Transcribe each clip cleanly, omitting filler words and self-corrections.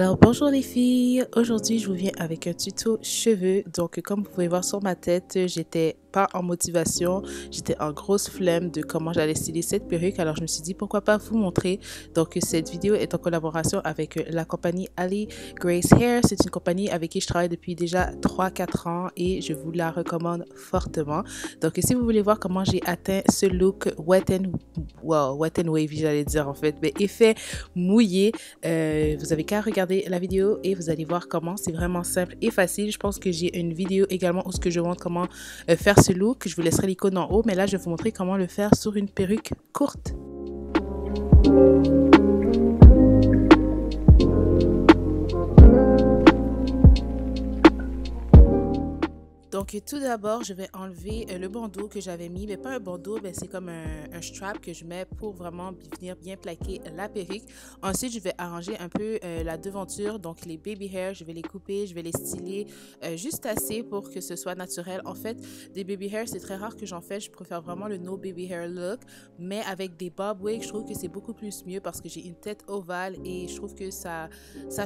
Alors bonjour les filles, aujourd'hui je vous viens avec un tuto cheveux. Donc comme vous pouvez voir sur ma tête, j'étais pas en motivation, j'étais en grosse flemme de comment j'allais styler cette perruque. Alors je me suis dit pourquoi pas vous montrer. Donc cette vidéo est en collaboration avec la compagnie Ali Grace Hair. C'est une compagnie avec qui je travaille depuis déjà 3-4 ans et je vous la recommande fortement. Donc si vous voulez voir comment j'ai atteint ce look wet and wavy, j'allais dire en fait, mais effet mouillé, vous avez qu'à regarder la vidéo et vous allez voir comment c'est vraiment simple et facile. Je pense que j'ai une vidéo également où je montre comment faire ce look. Je vous laisserai l'icône en haut, mais là je vais vous montrer comment le faire sur une perruque courte. Donc tout d'abord, je vais enlever le bandeau que j'avais mis, mais pas un bandeau, mais c'est comme un strap que je mets pour vraiment venir bien plaquer la perruque. Ensuite, je vais arranger un peu la devanture, donc les baby hairs, je vais les couper, je vais les styler juste assez pour que ce soit naturel. En fait, des baby hairs, c'est très rare que j'en fais, je préfère vraiment le no baby hair look, mais avec des bob wigs, je trouve que c'est beaucoup plus mieux parce que j'ai une tête ovale et je trouve que ça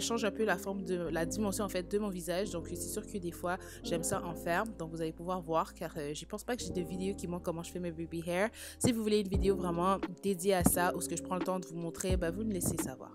change un peu la forme de la dimension en fait de mon visage. Donc c'est sûr que des fois, j'aime ça en faire. Donc vous allez pouvoir voir car je pense pas que j'ai de vidéo qui montre comment je fais mes baby hair. Si vous voulez une vidéo vraiment dédiée à ça ou ce que je prends le temps de vous montrer, bah, vous me laissez savoir.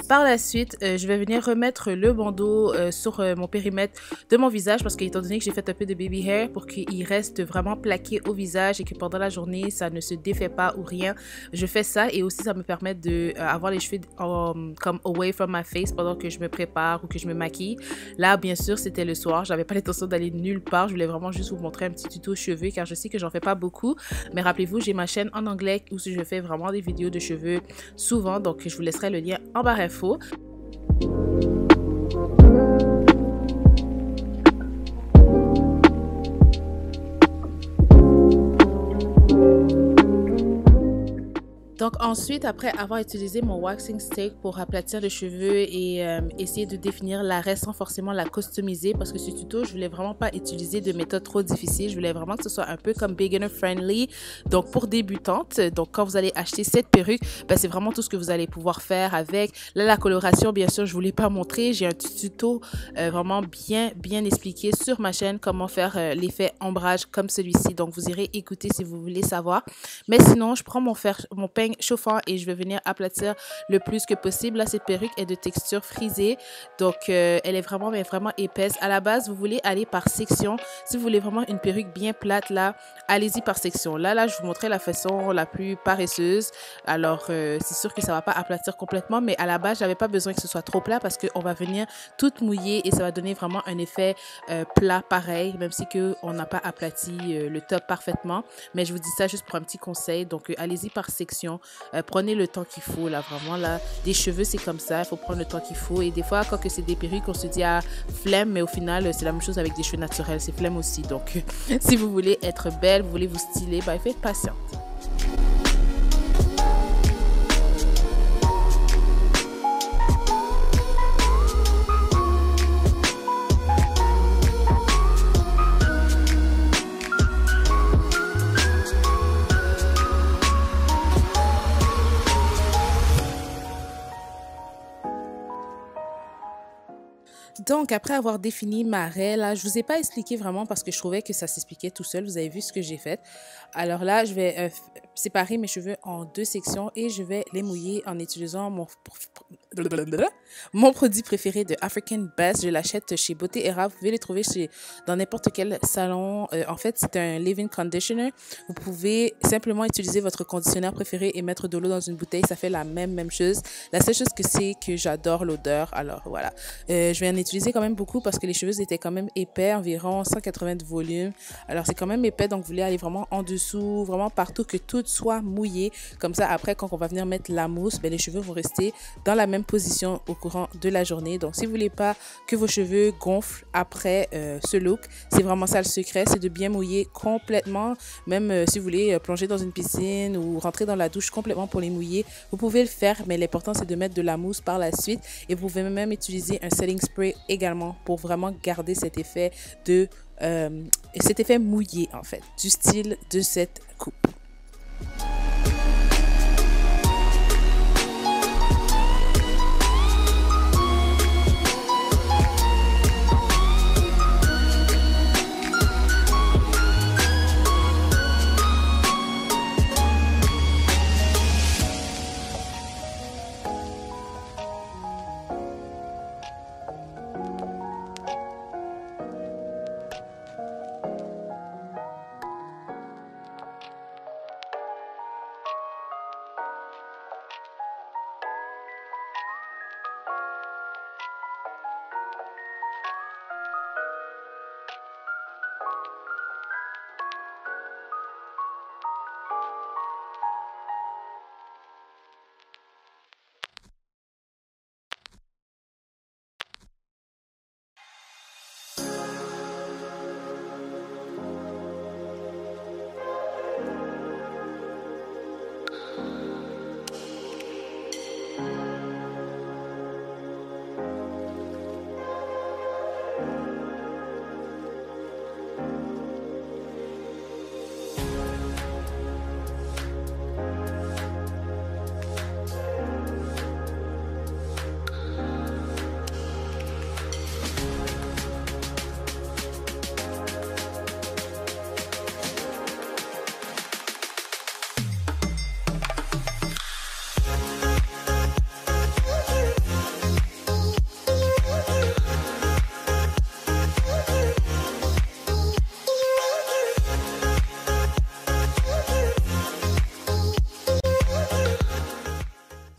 Par la suite, je vais venir remettre le bandeau sur mon périmètre de mon visage parce qu'étant donné que j'ai fait un peu de baby hair pour qu'il reste vraiment plaqué au visage et que pendant la journée, ça ne se défait pas ou rien, je fais ça et aussi ça me permet d'avoir les cheveux comme away from my face pendant que je me prépare ou que je me maquille. Là, bien sûr, c'était le soir. J'avais pas l'intention d'aller nulle part. Je voulais vraiment juste vous montrer un petit tuto cheveux car je sais que j'en fais pas beaucoup. Mais rappelez-vous, j'ai ma chaîne en anglais où je fais vraiment des vidéos de cheveux souvent. Donc, je vous laisserai le lien en barre info. Donc ensuite, après avoir utilisé mon waxing stick pour aplatir les cheveux et essayer de définir l'arrêt sans forcément la customiser parce que ce tuto, je voulais vraiment pas utiliser de méthode trop difficile. Je voulais vraiment que ce soit un peu comme beginner friendly, donc pour débutantes. Donc quand vous allez acheter cette perruque, ben, c'est vraiment tout ce que vous allez pouvoir faire avec. Là, la coloration, bien sûr, je voulais pas montrer. J'ai un tuto vraiment bien expliqué sur ma chaîne comment faire l'effet ombrage comme celui-ci. Donc vous irez écouter si vous voulez savoir. Mais sinon, je prends mon peigne chauffant et je vais venir aplatir le plus que possible. Là, cette perruque est de texture frisée, donc elle est vraiment épaisse. À la base, vous voulez aller par section. Si vous voulez vraiment une perruque bien plate, là, allez-y par section. Là, je vous montrais la façon la plus paresseuse. Alors, c'est sûr que ça va pas aplatir complètement, mais à la base, j'avais pas besoin que ce soit trop plat parce qu'on va venir tout mouiller et ça va donner vraiment un effet plat pareil, même si que on n'a pas aplati le top parfaitement. Mais je vous dis ça juste pour un petit conseil. Donc, allez-y par section. Prenez le temps qu'il faut, là, vraiment, là, des cheveux, c'est comme ça, il faut prendre le temps qu'il faut, et des fois, quand c'est des perruques, on se dit, ah, flemme, mais au final, c'est la même chose avec des cheveux naturels, c'est flemme aussi, donc, si vous voulez être belle, vous voulez vous styler, bah, faites patiente. Donc, après avoir défini ma raie, là, je vous ai pas expliqué vraiment parce que je trouvais que ça s'expliquait tout seul. Vous avez vu ce que j'ai fait. Alors là, je vais séparer mes cheveux en deux sections et je vais les mouiller en utilisant mon produit préféré de African Best. Je l'achète chez Beauté Era. Vous pouvez les trouver dans n'importe quel salon. En fait, c'est un leave-in conditioner. Vous pouvez simplement utiliser votre conditionnaire préféré et mettre de l'eau dans une bouteille. Ça fait la même chose. La seule chose que c'est que j'adore l'odeur. Alors voilà. Je vais en utiliser quand même beaucoup parce que les cheveux étaient quand même épais, environ 180 de volume. Alors c'est quand même épais, donc vous voulez aller vraiment en dessous, vraiment partout, que tout soit mouillé. Comme ça, après, quand on va venir mettre la mousse, ben, les cheveux vont rester dans la même position au courant de la journée. Donc si vous voulez pas que vos cheveux gonflent après ce look, c'est vraiment ça le secret, c'est de bien mouiller complètement. Même si vous voulez plonger dans une piscine ou rentrer dans la douche complètement pour les mouiller, vous pouvez le faire, mais l'important c'est de mettre de la mousse par la suite et vous pouvez même utiliser un setting spray également pour vraiment garder cet effet mouillé en fait, du style de cette coupe.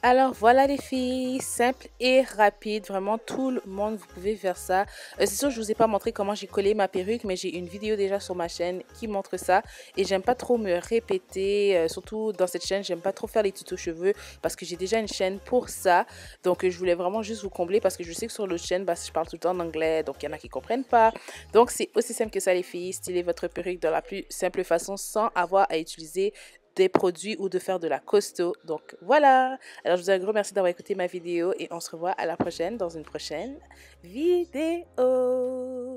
Alors voilà les filles, simple et rapide, vraiment tout le monde, vous pouvez faire ça. C'est sûr, je vous ai pas montré comment j'ai collé ma perruque, mais j'ai une vidéo déjà sur ma chaîne qui montre ça. Et j'aime pas trop me répéter, surtout dans cette chaîne, j'aime pas trop faire les tutos cheveux parce que j'ai déjà une chaîne pour ça. Donc je voulais vraiment juste vous combler parce que je sais que sur l'autre chaîne, je parle tout le temps en anglais, donc il y en a qui comprennent pas. Donc c'est aussi simple que ça les filles, stylez votre perruque de la plus simple façon sans avoir à utiliser des produits ou de faire de la costaud. Donc voilà. Alors je vous dis un gros merci d'avoir écouté ma vidéo et on se revoit à la prochaine dans une prochaine vidéo.